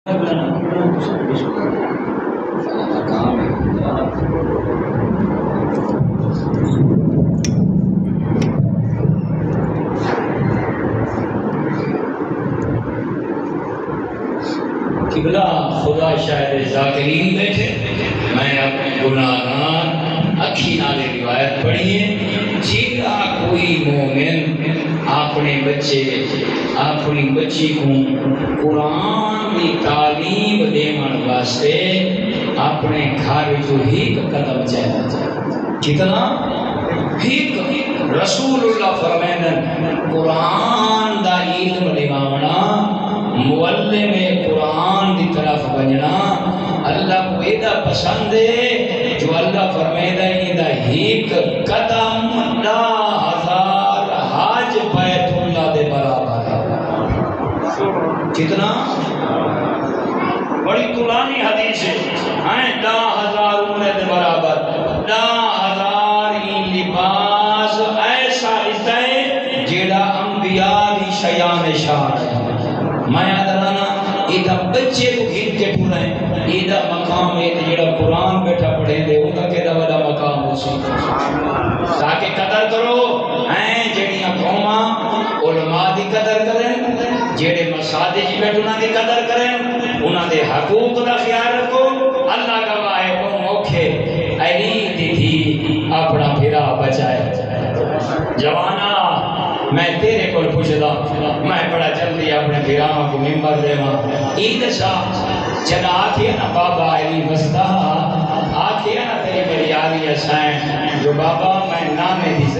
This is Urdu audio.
قبلہ خدا شاید ذاکرین بیٹھے، میں اپنے گناہگار اکھی نالے روایت پڑھی ہے، جیڑا کوئی مومن اپنے بچے اپنی بچی کو قرآن کی تعلیم دیون واسطے اپنے گھر جو ہی قدم چاہتا ہے، کتنا ہی رسول اللہ فرمائیں قرآن دا علم لگاونا، معلم قرآن دی طرف بجنا اللہ کو ایدہ پسند ہے جو اللہ فرمیدہ ایدہ ایک قدم 10,000 حاج بیت اللہ دے برابر ہے۔ کتنا بڑی طولانی حدیث ہے، 10,000 عمرے دے برابر، 10,000 لباس ایسا عزت ہے جیڑا انبیاء دی شیان شان ہے۔ میں ادرانا ایدہ بچے کو گھت کے پورا ہے، ایدہ مقام ہے جیڑا قرآن بیٹھا پڑھے دے ان کا کہتا بڑا مقام ہو سی تاکہ قدر کرو جیڑیاں قوماں علماء دی قدر کریں، جیڑے مساجد جی بیٹھ انہاں دی قدر کریں، انہاں دے حقوق دا خیال رکھو۔ اللہ کا واہ کو موکھے علی دی تھی اپنا پھرا بچائے۔ جوانا میں تیرے کو پوچھدا میں بڑا جلدی اپنے پھراواں کو ممبر دے ماں عید شاہ جنا آکھے نا بابا علی وسطہ آکھے نا تیری بڑی عالی حسین جو بابا میں نامے دی